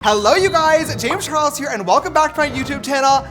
Hello you guys, James Charles here and welcome back to my YouTube channel.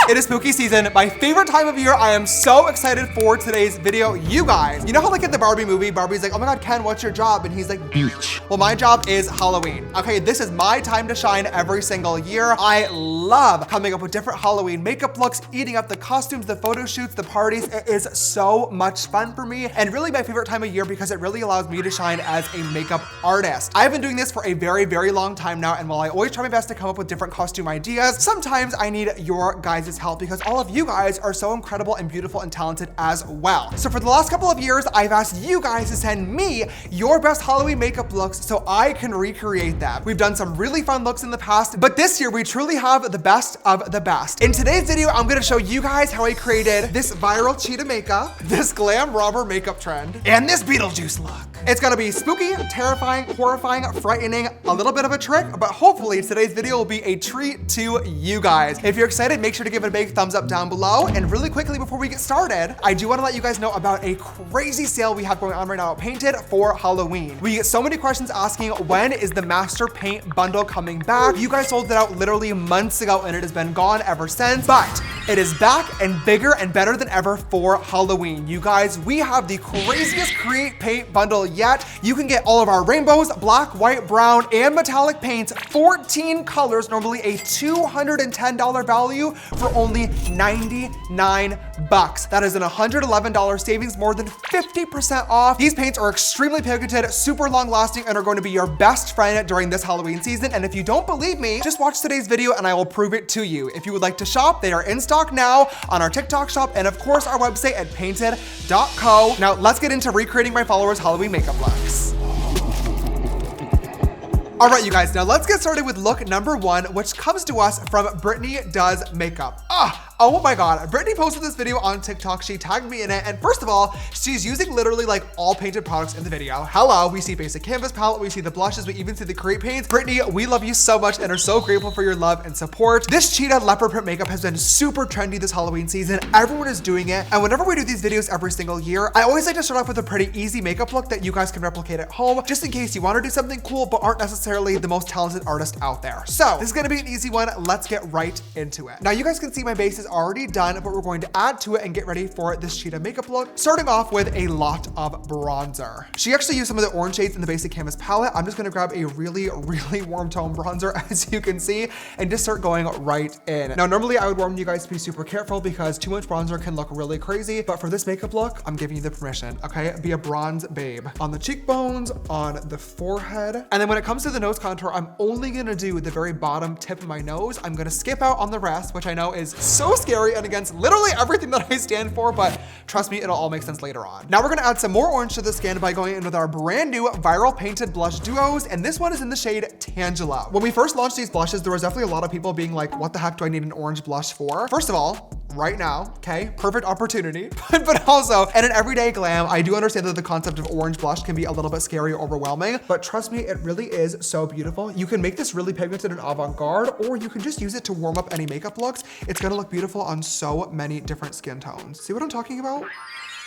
It is spooky season, my favorite time of year. I am so excited for today's video, you guys. You know how like in the Barbie movie, Barbie's like, oh my God, Ken, what's your job? And he's like, beach. Well, my job is Halloween. Okay, this is my time to shine every single year. I love coming up with different Halloween makeup looks, eating up the costumes, the photo shoots, the parties. It is so much fun for me and really my favorite time of year because it really allows me to shine as a makeup artist. I've been doing this for a very, very long time now, and while I always try my best to come up with different costume ideas, sometimes I need your guys' help because all of you guys are so incredible and beautiful and talented as well. So for the last couple of years, I've asked you guys to send me your best Halloween makeup looks so I can recreate them. We've done some really fun looks in the past, but this year we truly have the best of the best. In today's video, I'm gonna show you guys how I created this viral cheetah makeup, this glam robber makeup trend, and this Beetlejuice look. It's gonna be spooky, terrifying, horrifying, frightening, a little bit of a trick, but hopefully today's video will be a treat to you guys. If you're excited, make sure to give it a big thumbs up down below. And really quickly before we get started, I do want to let you guys know about a crazy sale we have going on right now at Painted for Halloween. We get so many questions asking, when is the Master Paint bundle coming back? You guys sold it out literally months ago and it has been gone ever since, but it is back and bigger and better than ever for Halloween. You guys, we have the craziest Create Paint bundle yet. You can get all of our rainbows, black, white, brown, and metallic paints, 14 colors, normally a $210 value for only 99 bucks. That is an $111 savings, more than 50% off. These paints are extremely pigmented, super long lasting, and are going to be your best friend during this Halloween season. And if you don't believe me, just watch today's video and I will prove it to you. If you would like to shop, they are in stock now on our TikTok shop and of course our website at painted.co. Now let's get into recreating my followers' Halloween makeup looks. All right, you guys, now let's get started with look number one, which comes to us from Britney Does Makeup. Oh my God, Britney posted this video on TikTok. She tagged me in it. And first of all, she's using literally like all Painted products in the video. Hello, we see basic canvas palette, we see the blushes, we even see the Create paints. Britney, we love you so much and are so grateful for your love and support. This cheetah leopard print makeup has been super trendy this Halloween season. Everyone is doing it. And whenever we do these videos every single year, I always like to start off with a pretty easy makeup look that you guys can replicate at home, just in case you want to do something cool, but aren't necessarily the most talented artist out there. So this is gonna be an easy one. Let's get right into it. Now you guys can see my base is already done, but we're going to add to it and get ready for this cheetah makeup look, starting off with a lot of bronzer. She actually used some of the orange shades in the basic canvas palette. I'm just gonna grab a really, really warm tone bronzer, as you can see, and just start going right in. Now, normally I would warn you guys to be super careful because too much bronzer can look really crazy, but for this makeup look, I'm giving you the permission, okay? Be a bronze babe. On the cheekbones, on the forehead, and then when it comes to the nose contour, I'm only gonna do the very bottom tip of my nose. I'm gonna skip out on the rest, which I know is so scary and against literally everything that I stand for, but trust me, it'll all make sense later on. Now we're gonna add some more orange to the skin by going in with our brand new viral painted blush duos, and this one is in the shade Tangela. When we first launched these blushes, there was definitely a lot of people being like, what the heck do I need an orange blush for? First of all, right now, okay, perfect opportunity, but also in an everyday glam, I do understand that the concept of orange blush can be a little bit scary or overwhelming, but trust me, it really is so beautiful. You can make this really pigmented and avant-garde, or you can just use it to warm up any makeup looks. It's gonna look beautiful on so many different skin tones. See what I'm talking about?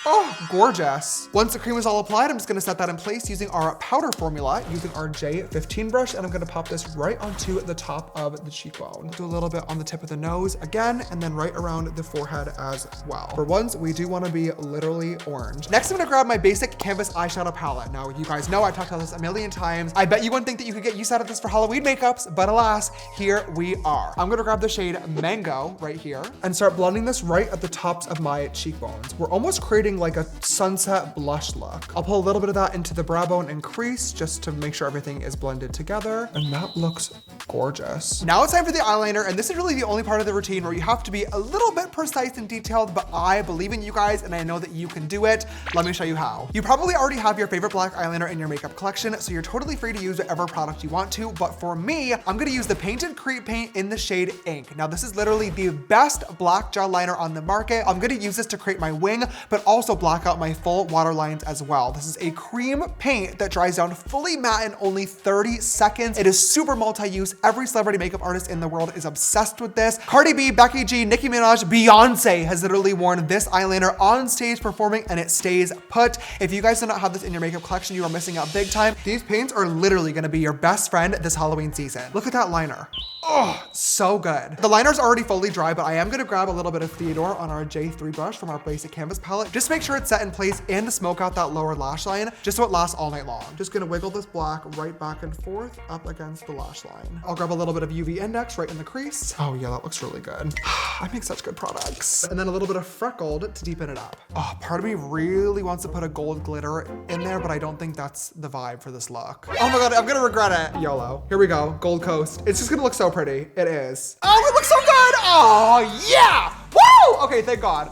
Oh, gorgeous. Once the cream is all applied, I'm just gonna set that in place using our powder formula, using our J15 brush, and I'm gonna pop this right onto the top of the cheekbone. Do a little bit on the tip of the nose again, and then right around the forehead as well. For once, we do wanna be literally orange. Next, I'm gonna grab my basic canvas eyeshadow palette. Now, you guys know I've talked about this a million times. I bet you wouldn't think that you could get use out of this for Halloween makeups, but alas, here we are. I'm gonna grab the shade Mango right here and start blending this right at the tops of my cheekbones. We're almost creating like a sunset blush look. I'll pull a little bit of that into the brow bone and crease just to make sure everything is blended together. And that looks gorgeous. Now it's time for the eyeliner. And this is really the only part of the routine where you have to be a little bit precise and detailed, but I believe in you guys and I know that you can do it. Let me show you how. You probably already have your favorite black eyeliner in your makeup collection, so you're totally free to use whatever product you want to. But for me, I'm gonna use the Painted Create paint in the shade Ink. Now this is literally the best black gel liner on the market. I'm gonna use this to create my wing, but also also black out my full water lines as well. This is a cream paint that dries down fully matte in only 30 seconds. It is super multi-use. Every celebrity makeup artist in the world is obsessed with this. Cardi B, Becky G, Nicki Minaj, Beyonce has literally worn this eyeliner on stage performing and it stays put. If you guys do not have this in your makeup collection, you are missing out big time. These paints are literally gonna be your best friend this Halloween season. Look at that liner. Oh, so good. The liner's already fully dry, but I am gonna grab a little bit of Theodore on our J3 brush from our basic canvas palette. Just make sure it's set in place and to smoke out that lower lash line, just so it lasts all night long. Just gonna wiggle this black right back and forth up against the lash line. I'll grab a little bit of UV index right in the crease. Oh yeah, that looks really good. I make such good products. And then a little bit of freckled to deepen it up. Oh, part of me really wants to put a gold glitter in there, but I don't think that's the vibe for this look. Oh my God, I'm gonna regret it. YOLO. Here we go, Gold Coast. It's just gonna look so pretty. It is. Oh, it looks so good. Oh yeah. Woo! Okay, thank God.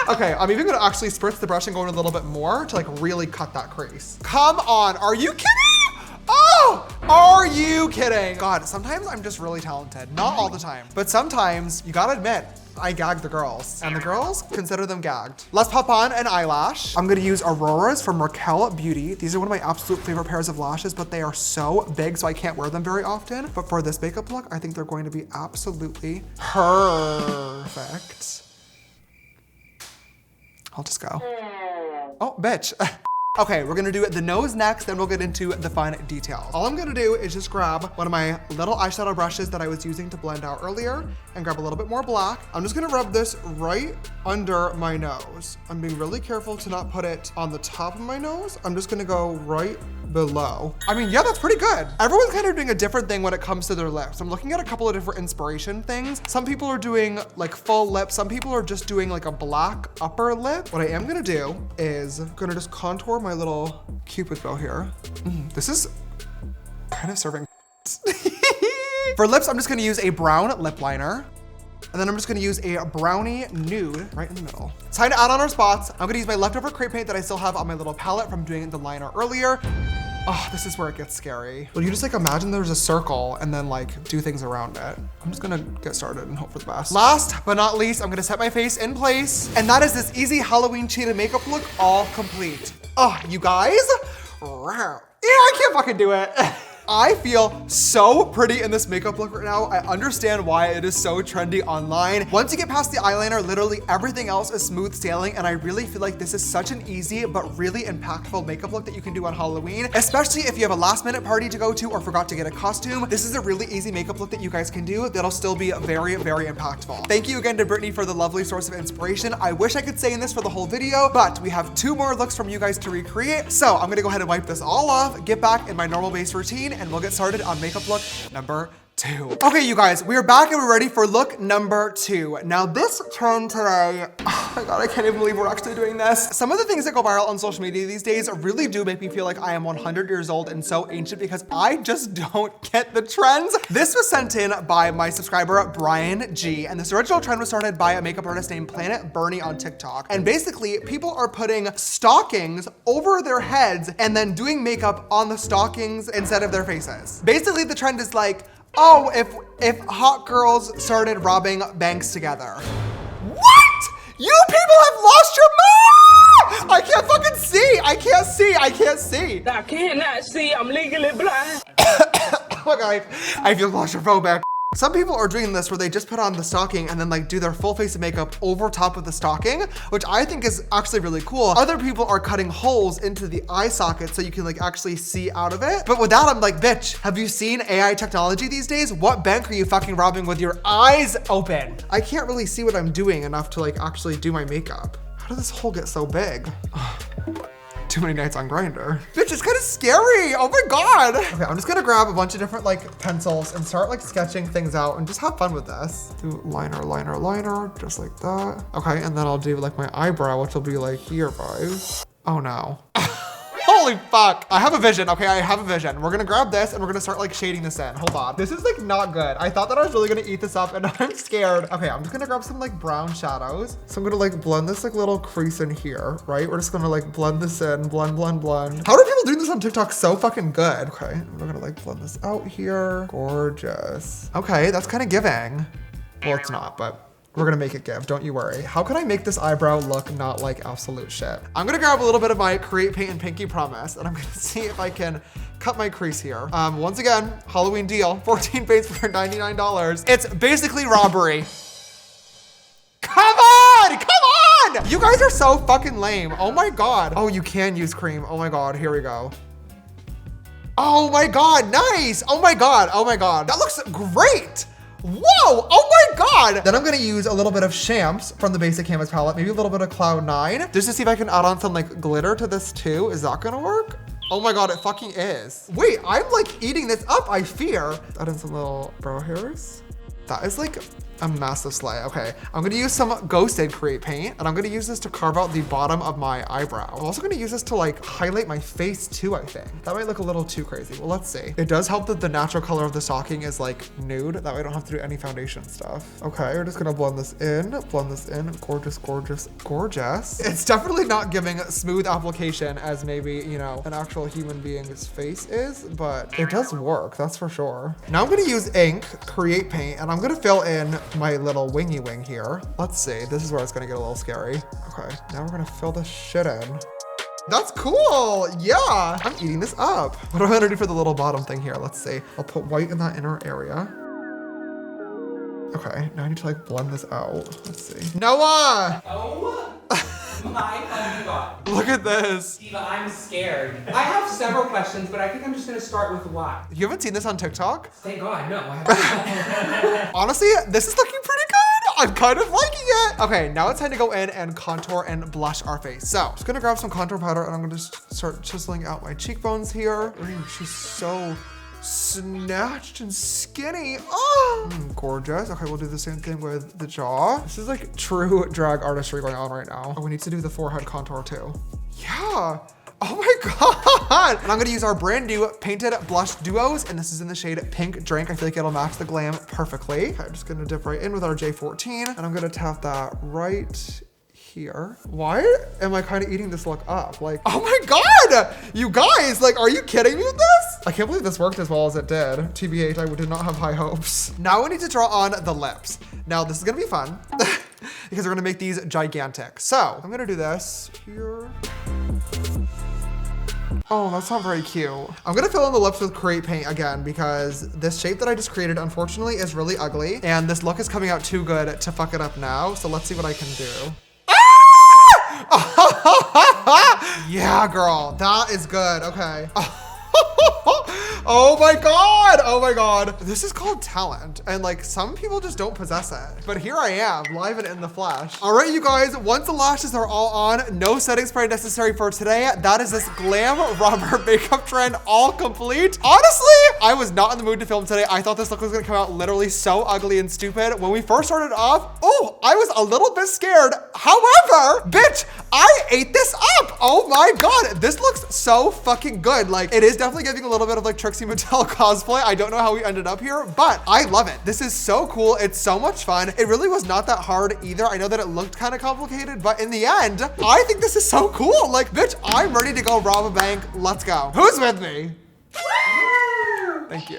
Okay, I'm even gonna actually spritz the brush and go in a little bit more to like really cut that crease. Come on, are you kidding? Oh, are you kidding? God, sometimes I'm just really talented. Not all the time, but sometimes you gotta admit, I gagged the girls and the girls consider them gagged. Let's pop on an eyelash. I'm gonna use Aurora's from Raquel Beauty. These are one of my absolute favorite pairs of lashes, but they are so big, so I can't wear them very often. But for this makeup look, I think they're going to be absolutely perfect. I'll just go. Oh, bitch. Okay, we're gonna do the nose next, then we'll get into the fun details. All I'm gonna do is just grab one of my little eyeshadow brushes that I was using to blend out earlier and grab a little bit more black. I'm just gonna rub this right under my nose. I'm being really careful to not put it on the top of my nose. I'm just gonna go right below. I mean, yeah, that's pretty good. Everyone's kind of doing a different thing when it comes to their lips. I'm looking at a couple of different inspiration things. Some people are doing like full lips. Some people are just doing like a black upper lip. What I am gonna do is I'm gonna just contour my little Cupid bow here. This is kind of serving. For lips, I'm just gonna use a brown lip liner. And then I'm just gonna use a brownie nude right in the middle. It's time to add on our spots. I'm gonna use my leftover crepe paint that I still have on my little palette from doing the liner earlier. Oh, this is where it gets scary. Well, you just like imagine there's a circle and then like do things around it. I'm just gonna get started and hope for the best. Last but not least, I'm gonna set my face in place. And that is this easy Halloween cheetah makeup look all complete. Oh, you guys, yeah, I can't fucking do it. I feel so pretty in this makeup look right now. I understand why it is so trendy online. Once you get past the eyeliner, literally everything else is smooth sailing. And I really feel like this is such an easy but really impactful makeup look that you can do on Halloween, especially if you have a last minute party to go to or forgot to get a costume. This is a really easy makeup look that you guys can do that'll still be very, very impactful. Thank you again to Britney for the lovely source of inspiration. I wish I could stay in this for the whole video, but we have 2 more looks from you guys to recreate. So I'm gonna go ahead and wipe this all off, get back in my normal base routine, and we'll get started on makeup look number 2. Okay, you guys, we are back and we're ready for look number 2. Now this trend today, oh my God, I can't even believe we're actually doing this. Some of the things that go viral on social media these days really do make me feel like I am 100 years old and so ancient because I just don't get the trends. This was sent in by my subscriber, Brian G. And this original trend was started by a makeup artist named Planet Bernie on TikTok. And basically people are putting stockings over their heads and then doing makeup on the stockings instead of their faces. Basically the trend is like, oh, if hot girls started robbing banks together. What? You people have lost your mind! I can't fucking see! I can't see! I can't see! I cannot see, I'm legally blind. Oh my God, I feel claustrophobic. Some people are doing this where they just put on the stocking and then like do their full face of makeup over top of the stocking, which I think is actually really cool. Other people are cutting holes into the eye socket so you can like actually see out of it. But with that, I'm like, bitch, have you seen AI technology these days? What bank are you fucking robbing with your eyes open? I can't really see what I'm doing enough to like actually do my makeup. How did this hole get so big? Too many nights on Grindr. Bitch, it's kind of scary. Oh my God. Okay, I'm just gonna grab a bunch of different like pencils and start like sketching things out and just have fun with this. Do liner, liner, liner, just like that. Okay, and then I'll do like my eyebrow, which will be like here, guys. Oh no. Holy fuck. I have a vision. Okay, I have a vision. We're gonna grab this and we're gonna start like shading this in. Hold on. This is like not good. I thought that I was really gonna eat this up and I'm scared. Okay, I'm just gonna grab some like brown shadows. So I'm gonna like blend this like little crease in here, right? We're just gonna like blend this in, blend, blend, blend. How are people doing this on TikTok so fucking good? Okay, we're gonna like blend this out here. Gorgeous. Okay, that's kind of giving. Well, it's not, but We're gonna make it give, don't you worry. How can I make this eyebrow look not like absolute shit? I'm gonna grab a little bit of my Create Paint and Pinky Promise, and I'm gonna see if I can cut my crease here. Once again, Halloween deal, 14 paints for $99. It's basically robbery. Come on, come on! You guys are so fucking lame. Oh my God. Oh, you can use cream. Oh my God, here we go. Oh my God, nice. Oh my God, oh my God. That looks great. Whoa, oh my God. Then I'm gonna use a little bit of Shams from the basic canvas palette, maybe a little bit of Cloud 9, just to see if I can add on some like glitter to this too. Is that gonna work? Oh my God, it fucking is. Wait, I'm like eating this up, I fear. Add in some little brow hairs. That is like a massive slay. Okay, I'm gonna use some Ghosted Create Paint, and I'm gonna use this to carve out the bottom of my eyebrow. I'm also gonna use this to like highlight my face too, I think. That might look a little too crazy. Well, let's see. It does help that the natural color of the stocking is like nude. That way I don't have to do any foundation stuff. Okay, we're just gonna blend this in. Gorgeous, gorgeous, gorgeous. It's definitely not giving smooth application as maybe, you know, an actual human being's face is, but it does work, that's for sure. Now I'm gonna use ink, Create Paint, and I'm gonna fill in my little wingy wing here. Let's see, this is where it's gonna get a little scary. Okay, now we're gonna fill this shit in. That's cool, yeah. I'm eating this up. What am I gonna do for the little bottom thing here? Let's see. I'll put white in that inner area. Okay, now I need to like blend this out. Let's see. Noah! Oh my God. Look at this. Diva, I'm scared. I have several questions, but I think I'm just gonna start with why. You haven't seen this on TikTok? Thank God, no, I haven't. Honestly, this is looking pretty good. I'm kind of liking it. Okay, now it's time to go in and contour and blush our face. So, just gonna grab some contour powder and I'm gonna just start chiseling out my cheekbones here. Ooh, she's so snatched and skinny. Oh, gorgeous. Okay, we'll do the same thing with the jaw. This is like true drag artistry going on right now. Oh, we need to do the forehead contour too. Yeah. Oh my God. And I'm gonna use our brand new Painted Blush Duos, and this is in the shade Pink Drink. I feel like it'll match the glam perfectly. Okay, I'm just gonna dip right in with our J14, and I'm gonna tap that right here. Why am I kind of eating this look up? Like, oh my God, you guys, like, are you kidding me with this? I can't believe this worked as well as it did. TBH, I did not have high hopes. Now we need to draw on the lips. Now this is gonna be fun because we're gonna make these gigantic. So I'm gonna do this here. Oh, that's not very cute. I'm gonna fill in the lips with Create Paint again because this shape that I just created, unfortunately, is really ugly. And this look is coming out too good to fuck it up now. So let's see what I can do. Yeah, girl, that is good. Okay. Oh my God. Oh my God. This is called talent. And like some people just don't possess it. But here I am, live and in the flesh. All right, you guys, once the lashes are all on, no setting spray necessary for today. That is this glam rubber makeup trend all complete. Honestly, I was not in the mood to film today. I thought this look was gonna come out literally so ugly and stupid. When we first started off, oh, I was a little bit scared. However, bitch, I ate this up. Oh my God, this looks so fucking good. Like it is definitely giving a little bit of like Trixie Mattel cosplay. I don't know how we ended up here, but I love it. This is so cool. It's so much fun. It really was not that hard either. I know that it looked kind of complicated, but in the end, I think this is so cool. Like, bitch, I'm ready to go rob a bank. Let's go. Who's with me? Thank you.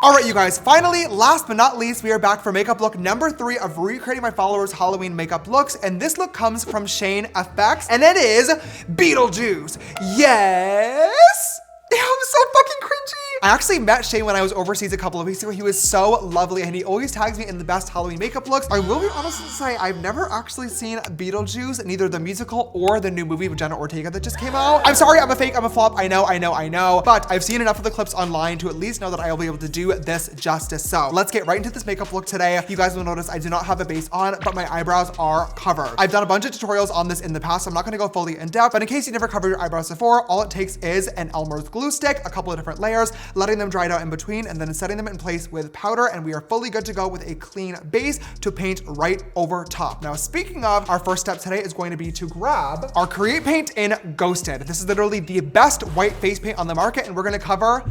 All right, you guys, finally, last but not least, we are back for makeup look number 3 of recreating my followers' Halloween makeup looks. And this look comes from Shane FX, and it is Beetlejuice. Yes! Ew, I'm so fucking cringy. I actually met Shane when I was overseas a couple of weeks ago. He was so lovely and he always tags me in the best Halloween makeup looks. I will be honest and say I've never actually seen Beetlejuice, neither the musical or the new movie with Jenna Ortega that just came out. I'm sorry, I'm a fake, I'm a flop. I know, but I've seen enough of the clips online to at least know that I will be able to do this justice. So let's get right into this makeup look today. You guys will notice I do not have a base on, but my eyebrows are covered. I've done a bunch of tutorials on this in the past, so I'm not gonna go fully in depth, but in case you never covered your eyebrows before, all it takes is an Elmer's glue stick, a couple of different layers, letting them dry out in between, and then setting them in place with powder, and we are fully good to go with a clean base to paint right over top. Now, speaking of, our first step today is going to be to grab our Create Paint in Ghosted. This is literally the best white face paint on the market, and we're gonna cover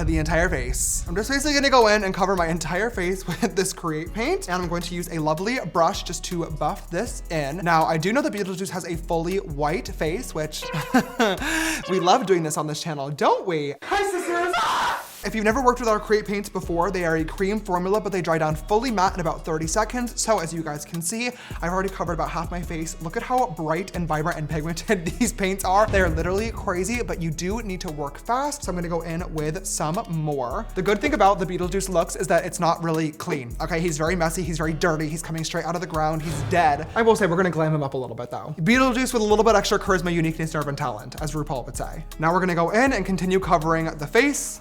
the entire face. I'm just basically gonna go in and cover my entire face with this Create Paint, and I'm going to use a lovely brush just to buff this in. Now, I do know that Beetlejuice has a fully white face, which we love doing this on this channel, don't we? Hi, sisters. If you've never worked with our Create paints before, they are a cream formula, but they dry down fully matte in about 30 seconds. So as you guys can see, I've already covered about half my face. Look at how bright and vibrant and pigmented these paints are. They're literally crazy, but you do need to work fast. So I'm gonna go in with some more. The good thing about the Beetlejuice looks is that it's not really clean. Okay, he's very messy, he's very dirty, he's coming straight out of the ground, he's dead. I will say we're gonna glam him up a little bit though. Beetlejuice with a little bit extra charisma, uniqueness, nerve, and talent, as RuPaul would say. Now we're gonna go in and continue covering the face.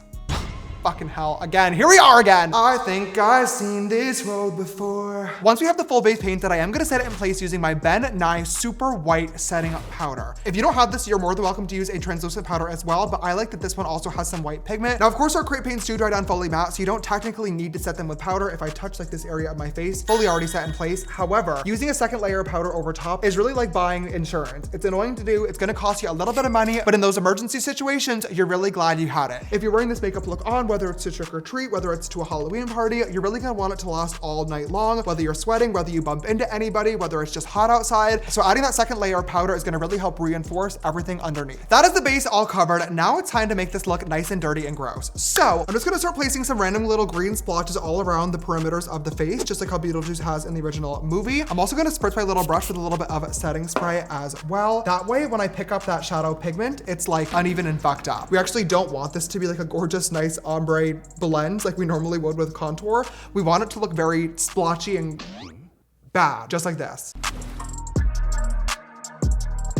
Fucking hell, again, here we are again. I think I've seen this road before. Once we have the full base painted, I am gonna set it in place using my Ben Nye Super White Setting Powder. If you don't have this, you're more than welcome to use a translucent powder as well, but I like that this one also has some white pigment. Now, of course, our Create paints do dry down fully matte, so you don't technically need to set them with powder. If I touch like this area of my face, fully already set in place. However, using a second layer of powder over top is really like buying insurance. It's annoying to do, it's gonna cost you a little bit of money, but in those emergency situations, you're really glad you had it. If you're wearing this makeup look on, whether it's to trick or treat, whether it's to a Halloween party, you're really gonna want it to last all night long, whether you're sweating, whether you bump into anybody, whether it's just hot outside. So adding that second layer of powder is gonna really help reinforce everything underneath. That is the base all covered. Now it's time to make this look nice and dirty and gross. So I'm just gonna start placing some random little green splotches all around the perimeters of the face, just like how Beetlejuice has in the original movie. I'm also gonna spritz my little brush with a little bit of setting spray as well. That way, when I pick up that shadow pigment, it's like uneven and fucked up. We actually don't want this to be like a gorgeous, nice ombre blend like we normally would with contour. We want it to look very splotchy and bad, just like this.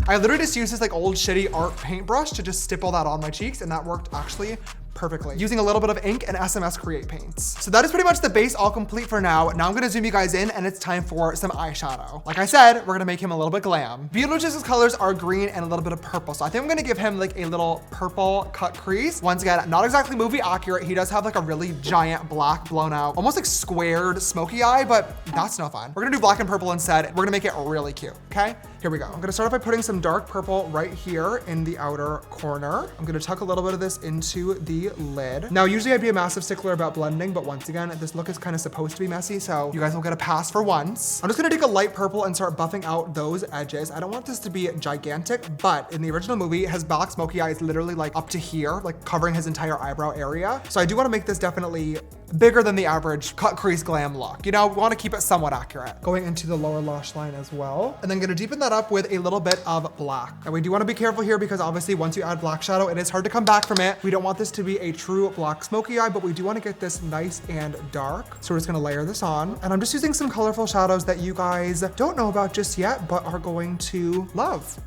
I literally just used this like old shitty art paintbrush to just stipple that on my cheeks, and that worked actually perfectly, using a little bit of ink and SMS Create paints. So that is pretty much the base all complete for now. Now I'm gonna zoom you guys in, and it's time for some eyeshadow. Like I said, we're gonna make him a little bit glam. Beetlejuice's colors are green and a little bit of purple. So I think I'm gonna give him like a little purple cut crease. Once again, not exactly movie accurate. He does have like a really giant black blown out, almost like squared smoky eye, but that's no fun. We're gonna do black and purple instead. We're gonna make it really cute, okay? Here we go. I'm gonna start off by putting some dark purple right here in the outer corner. I'm gonna tuck a little bit of this into the lid. Now, usually I'd be a massive stickler about blending, but once again, this look is kind of supposed to be messy, so you guys will get a pass for once. I'm just gonna take a light purple and start buffing out those edges. I don't want this to be gigantic, but in the original movie, his black smoky eye is literally like up to here, like covering his entire eyebrow area. So I do wanna make this definitely bigger than the average cut crease glam look. You know, we wanna keep it somewhat accurate. Going into the lower lash line as well. And then gonna deepen that up with a little bit of black. And we do wanna be careful here because obviously once you add black shadow, it is hard to come back from it. We don't want this to be a true black smoky eye, but we do wanna get this nice and dark. So we're just gonna layer this on. And I'm just using some colorful shadows that you guys don't know about just yet, but are going to love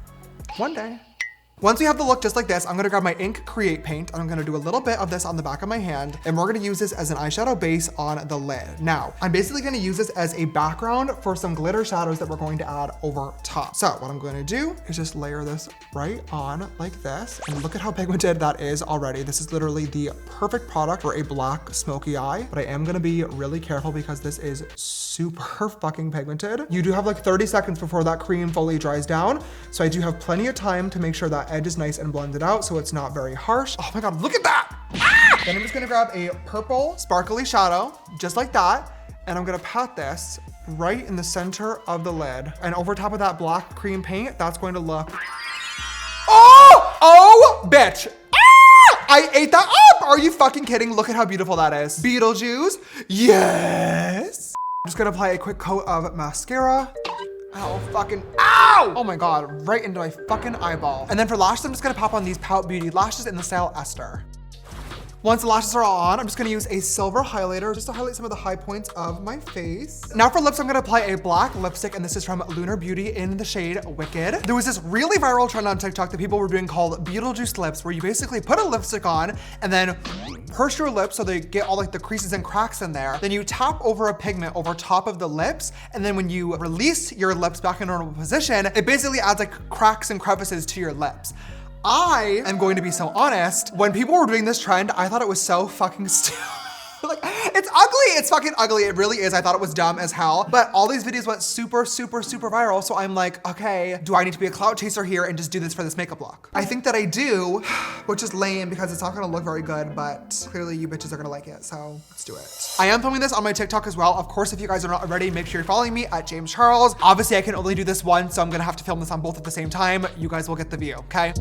one day. Once we have the look just like this, I'm gonna grab my ink Create paint, and I'm gonna do a little bit of this on the back of my hand, and we're gonna use this as an eyeshadow base on the lid. Now, I'm basically gonna use this as a background for some glitter shadows that we're going to add over top. So what I'm gonna do is just layer this right on like this, and look at how pigmented that is already. This is literally the perfect product for a black smoky eye, but I am gonna be really careful because this is super fucking pigmented. You do have like 30 seconds before that cream fully dries down, so I do have plenty of time to make sure that edge is nice and blended out so it's not very harsh. Oh my God, look at that! Ah! Then I'm just gonna grab a purple sparkly shadow, just like that, and I'm gonna pat this right in the center of the lid. And over top of that black cream paint, that's going to look, oh, bitch. Ah! I ate that up! Are you fucking kidding? Look at how beautiful that is. Beetlejuice, yes! I'm just gonna apply a quick coat of mascara. Oh, fucking, ow! Oh my God, right into my fucking eyeball. And then for lashes, I'm just gonna pop on these Pout Beauty lashes in the style Esther. Once the lashes are all on, I'm just gonna use a silver highlighter just to highlight some of the high points of my face. Now for lips, I'm gonna apply a black lipstick, and this is from Lunar Beauty in the shade Wicked. There was this really viral trend on TikTok that people were doing called Beetlejuice lips, where you basically put a lipstick on and then purse your lips so they get all like the creases and cracks in there. Then you tap over a pigment over top of the lips, and then when you release your lips back in normal position, it basically adds like cracks and crevices to your lips. I am going to be so honest, when people were doing this trend, I thought it was so fucking stupid. Like, it's ugly, it's fucking ugly, it really is. I thought it was dumb as hell, but all these videos went super, super, super viral, so I'm like, okay, do I need to be a clout chaser here and just do this for this makeup look? I think that I do, which is lame because it's not gonna look very good, but clearly you bitches are gonna like it, so let's do it. I am filming this on my TikTok as well. Of course, if you guys are not already, make sure you're following me at James Charles. Obviously, I can only do this once, so I'm gonna have to film this on both at the same time. You guys will get the view, okay?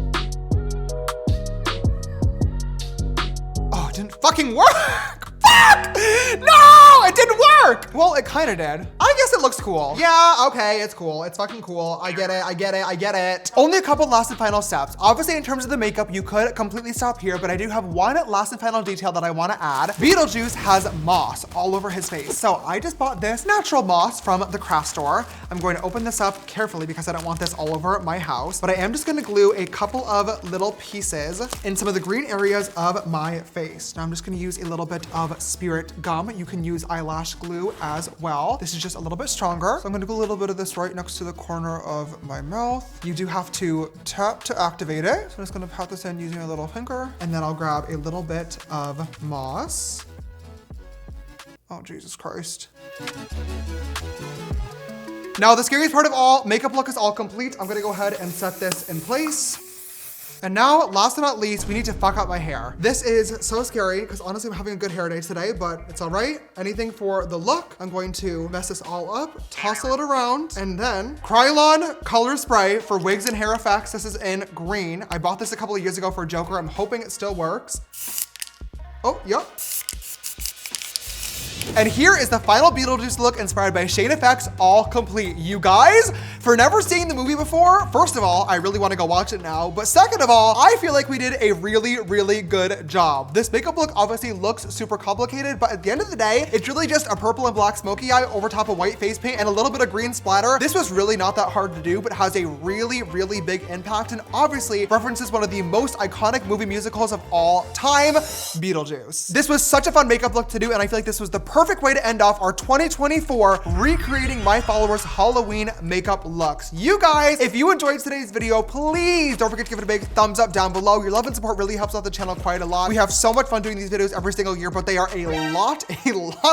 it didn't fucking work. Fuck! No, it didn't work. Well, it kind of did. I guess it looks cool. Yeah, okay, it's cool. It's fucking cool. I get it, I get it, I get it. Only a couple last and final steps. Obviously, in terms of the makeup, you could completely stop here, but I do have one last and final detail that I want to add. Beetlejuice has moss all over his face. So I just bought this natural moss from the craft store. I'm going to open this up carefully because I don't want this all over my house, but I am just going to glue a couple of little pieces in some of the green areas of my face. Now I'm just going to use a little bit of spirit gum. You can use eyelash glue as well. This is just a little bit stronger. So I'm going to glue a little bit of this right next to the corner of my mouth. You do have to tap to activate it. So I'm just going to pat this in using a little finger, and then I'll grab a little bit of moss. Oh, Jesus Christ. Now, the scariest part of all, makeup look is all complete. I'm gonna go ahead and set this in place. And now, last but not least, we need to fuck up my hair. This is so scary because honestly, I'm having a good hair day today, but it's all right. Anything for the look. I'm going to mess this all up, tousle it around, and then Krylon color spray for wigs and hair effects. This is in green. I bought this a couple of years ago for Joker. I'm hoping it still works. Oh, yep. And here is the final Beetlejuice look inspired by Shade Effects, all complete. You guys, for never seeing the movie before, first of all, I really want to go watch it now. But second of all, I feel like we did a really, really good job. This makeup look obviously looks super complicated, but at the end of the day, it's really just a purple and black smoky eye over top of white face paint and a little bit of green splatter. This was really not that hard to do, but has a really, really big impact and obviously references one of the most iconic movie musicals of all time, Beetlejuice. This was such a fun makeup look to do, and I feel like this was the perfect way to end off our 2024 recreating my followers Halloween makeup looks. You guys, if you enjoyed today's video, please don't forget to give it a big thumbs up down below. Your love and support really helps out the channel quite a lot. We have so much fun doing these videos every single year, but they are a lot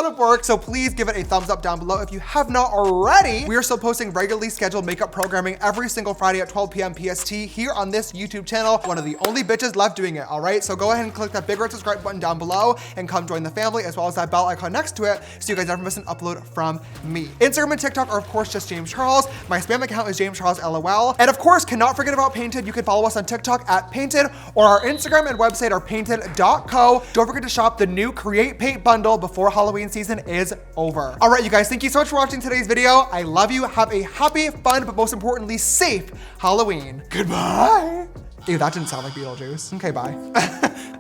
of work. So please give it a thumbs up down below. If you have not already, we are still posting regularly scheduled makeup programming every single Friday at 12 p.m. PST here on this YouTube channel. One of the only bitches left doing it, all right? So go ahead and click that big red subscribe button down below and come join the family, as well as that bell icon next to it, so you guys never miss an upload from me. Instagram and TikTok are of course just James Charles. My spam account is James Charles LOL. And of course, cannot forget about Painted. You can follow us on TikTok at Painted, or our Instagram and website are painted.co. Don't forget to shop the new Create Paint bundle before Halloween season is over. All right, you guys, thank you so much for watching today's video. I love you. Have a happy, fun, but most importantly, safe Halloween. Goodbye. Ew, that didn't sound like Beetlejuice. Okay, bye.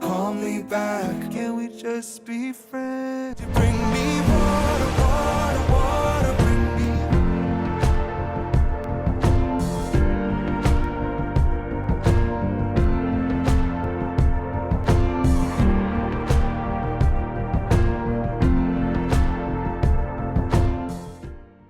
Call me back, can we just be friends? You bring me